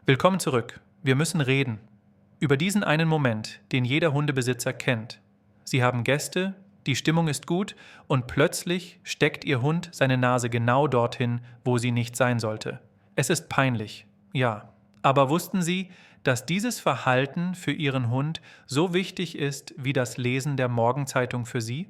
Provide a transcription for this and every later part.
Willkommen zurück. Wir müssen reden. Über diesen einen Moment, den jeder Hundebesitzer kennt. Sie haben Gäste, die Stimmung ist gut und plötzlich steckt Ihr Hund seine Nase genau dorthin, wo sie nicht sein sollte. Es ist peinlich, ja. Aber wussten Sie, dass dieses Verhalten für Ihren Hund so wichtig ist wie das Lesen der Morgenzeitung für Sie?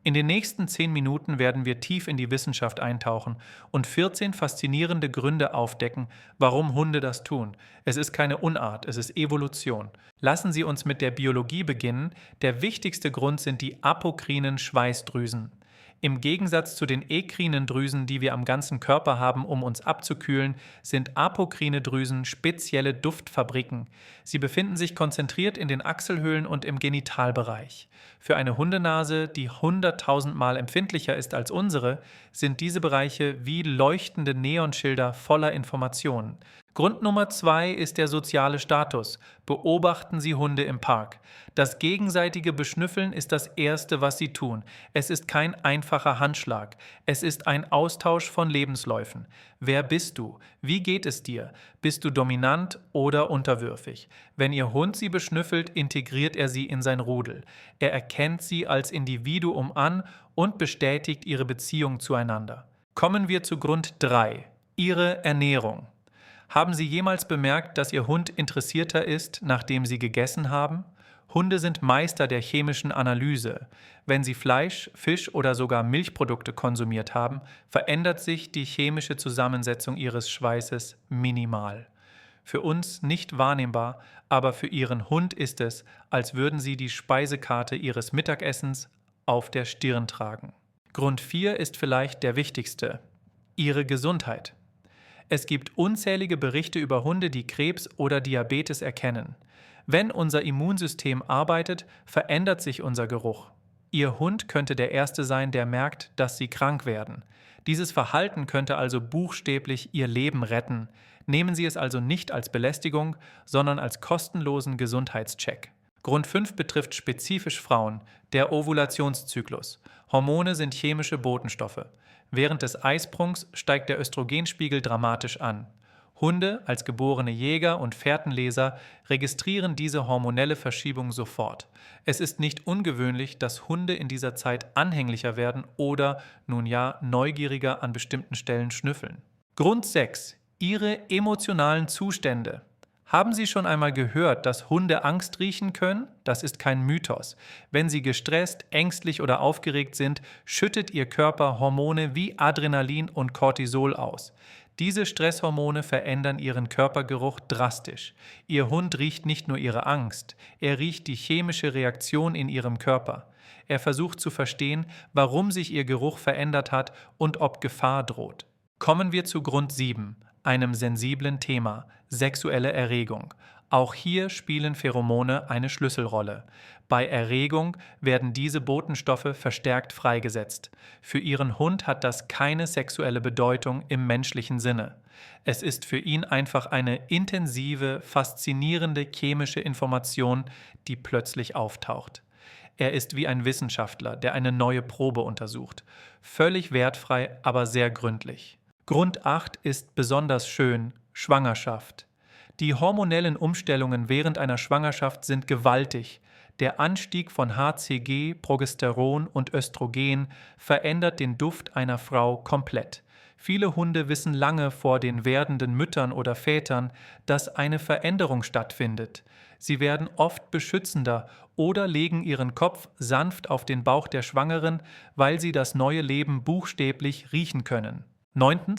In den nächsten 10 Minuten werden wir tief in die Wissenschaft eintauchen und 14 faszinierende Gründe aufdecken, warum Hunde das tun. Es ist keine Unart, es ist Evolution. Lassen Sie uns mit der Biologie beginnen. Der wichtigste Grund sind die apokrinen Schweißdrüsen. Im Gegensatz zu den ekrinen Drüsen, die wir am ganzen Körper haben, um uns abzukühlen, sind apokrine Drüsen spezielle Duftfabriken. Sie befinden sich konzentriert in den Achselhöhlen und im Genitalbereich. Für eine Hundenase, die 100.000 Mal empfindlicher ist als unsere, sind diese Bereiche wie leuchtende Neonschilder voller Informationen. Grund Nummer 2 ist der soziale Status. Beobachten Sie Hunde im Park. Das gegenseitige Beschnüffeln ist das Erste, was sie tun. Es ist kein einfacher Handschlag. Es ist ein Austausch von Lebensläufen. Wer bist du? Wie geht es dir? Bist du dominant oder unterwürfig? Wenn Ihr Hund Sie beschnüffelt, integriert er Sie in sein Rudel. Er erkennt Sie als Individuum an und bestätigt Ihre Beziehung zueinander. Kommen wir zu Grund 3. Ihre Ernährung. Haben Sie jemals bemerkt, dass Ihr Hund interessierter ist, nachdem Sie gegessen haben? Hunde sind Meister der chemischen Analyse. Wenn sie Fleisch, Fisch oder sogar Milchprodukte konsumiert haben, verändert sich die chemische Zusammensetzung ihres Schweißes minimal. Für uns nicht wahrnehmbar, aber für Ihren Hund ist es, als würden Sie die Speisekarte Ihres Mittagessens auf der Stirn tragen. Grund 4 ist vielleicht der wichtigste: Ihre Gesundheit. Es gibt unzählige Berichte über Hunde, die Krebs oder Diabetes erkennen. Wenn unser Immunsystem arbeitet, verändert sich unser Geruch. Ihr Hund könnte der Erste sein, der merkt, dass Sie krank werden. Dieses Verhalten könnte also buchstäblich Ihr Leben retten. Nehmen Sie es also nicht als Belästigung, sondern als kostenlosen Gesundheitscheck. Grund 5 betrifft spezifisch Frauen, der Ovulationszyklus. Hormone sind chemische Botenstoffe. Während des Eisprungs steigt der Östrogenspiegel dramatisch an. Hunde als geborene Jäger und Fährtenleser registrieren diese hormonelle Verschiebung sofort. Es ist nicht ungewöhnlich, dass Hunde in dieser Zeit anhänglicher werden oder, nun ja, neugieriger an bestimmten Stellen schnüffeln. Grund 6. Ihre emotionalen Zustände. Haben Sie schon einmal gehört, dass Hunde Angst riechen können? Das ist kein Mythos. Wenn sie gestresst, ängstlich oder aufgeregt sind, schüttet ihr Körper Hormone wie Adrenalin und Cortisol aus. Diese Stresshormone verändern ihren Körpergeruch drastisch. Ihr Hund riecht nicht nur ihre Angst, er riecht die chemische Reaktion in ihrem Körper. Er versucht zu verstehen, warum sich ihr Geruch verändert hat und ob Gefahr droht. Kommen wir zu Grund 7, einem sensiblen Thema: sexuelle Erregung. Auch hier spielen Pheromone eine Schlüsselrolle. Bei Erregung werden diese Botenstoffe verstärkt freigesetzt. Für Ihren Hund hat das keine sexuelle Bedeutung im menschlichen Sinne. Es ist für ihn einfach eine intensive, faszinierende chemische Information, die plötzlich auftaucht. Er ist wie ein Wissenschaftler, der eine neue Probe untersucht. Völlig wertfrei, aber sehr gründlich. Grund 8 ist besonders schön: Schwangerschaft. Die hormonellen Umstellungen während einer Schwangerschaft sind gewaltig. Der Anstieg von HCG, Progesteron und Östrogen verändert den Duft einer Frau komplett. Viele Hunde wissen lange vor den werdenden Müttern oder Vätern, dass eine Veränderung stattfindet. Sie werden oft beschützender oder legen ihren Kopf sanft auf den Bauch der Schwangeren, weil sie das neue Leben buchstäblich riechen können. 9.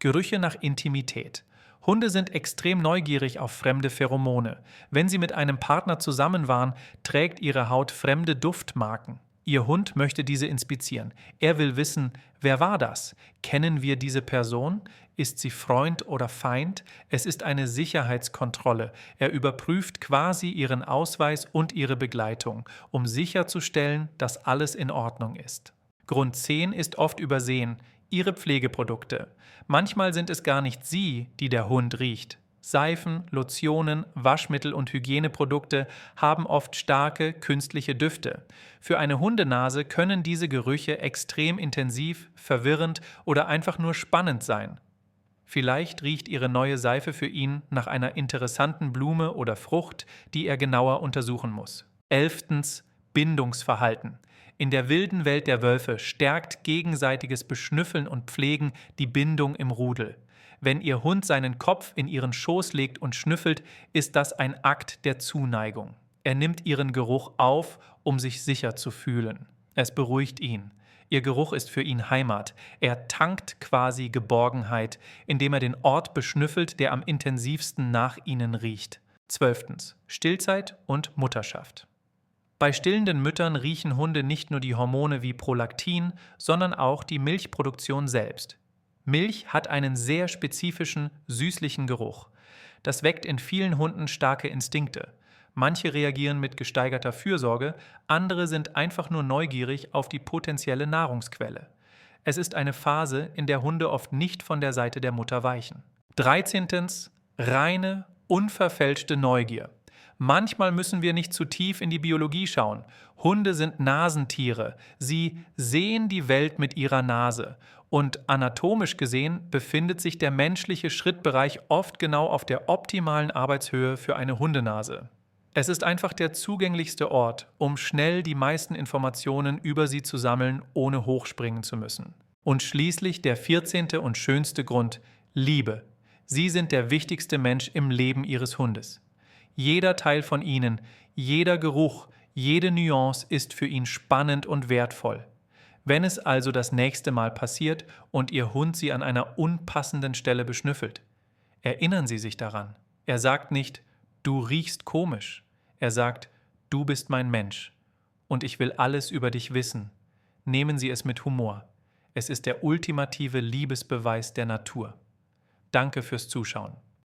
Gerüche nach Intimität. Hunde sind extrem neugierig auf fremde Pheromone. Wenn sie mit einem Partner zusammen waren, trägt ihre Haut fremde Duftmarken. Ihr Hund möchte diese inspizieren. Er will wissen: Wer war das? Kennen wir diese Person? Ist sie Freund oder Feind? Es ist eine Sicherheitskontrolle. Er überprüft quasi ihren Ausweis und ihre Begleitung, um sicherzustellen, dass alles in Ordnung ist. Grund 10 ist oft übersehen: Ihre Pflegeprodukte. Manchmal sind es gar nicht Sie, die der Hund riecht. Seifen, Lotionen, Waschmittel und Hygieneprodukte haben oft starke, künstliche Düfte. Für eine Hundenase können diese Gerüche extrem intensiv, verwirrend oder einfach nur spannend sein. Vielleicht riecht Ihre neue Seife für ihn nach einer interessanten Blume oder Frucht, die er genauer untersuchen muss. 11. Bindungsverhalten. In der wilden Welt der Wölfe stärkt gegenseitiges Beschnüffeln und Pflegen die Bindung im Rudel. Wenn Ihr Hund seinen Kopf in Ihren Schoß legt und schnüffelt, ist das ein Akt der Zuneigung. Er nimmt Ihren Geruch auf, um sich sicher zu fühlen. Es beruhigt ihn. Ihr Geruch ist für ihn Heimat. Er tankt quasi Geborgenheit, indem er den Ort beschnüffelt, der am intensivsten nach Ihnen riecht. 12. Stillzeit und Mutterschaft. Bei stillenden Müttern riechen Hunde nicht nur die Hormone wie Prolaktin, sondern auch die Milchproduktion selbst. Milch hat einen sehr spezifischen, süßlichen Geruch. Das weckt in vielen Hunden starke Instinkte. Manche reagieren mit gesteigerter Fürsorge, andere sind einfach nur neugierig auf die potenzielle Nahrungsquelle. Es ist eine Phase, in der Hunde oft nicht von der Seite der Mutter weichen. 13. Reine, unverfälschte Neugier. Manchmal müssen wir nicht zu tief in die Biologie schauen. Hunde sind Nasentiere. Sie sehen die Welt mit ihrer Nase. Und anatomisch gesehen befindet sich der menschliche Schrittbereich oft genau auf der optimalen Arbeitshöhe für eine Hundenase. Es ist einfach der zugänglichste Ort, um schnell die meisten Informationen über sie zu sammeln, ohne hochspringen zu müssen. Und schließlich der 14. und schönste Grund: Liebe. Sie sind der wichtigste Mensch im Leben Ihres Hundes. Jeder Teil von Ihnen, jeder Geruch, jede Nuance ist für ihn spannend und wertvoll. Wenn es also das nächste Mal passiert und Ihr Hund Sie an einer unpassenden Stelle beschnüffelt, erinnern Sie sich daran. Er sagt nicht: Du riechst komisch. Er sagt: Du bist mein Mensch und ich will alles über dich wissen. Nehmen Sie es mit Humor. Es ist der ultimative Liebesbeweis der Natur. Danke fürs Zuschauen.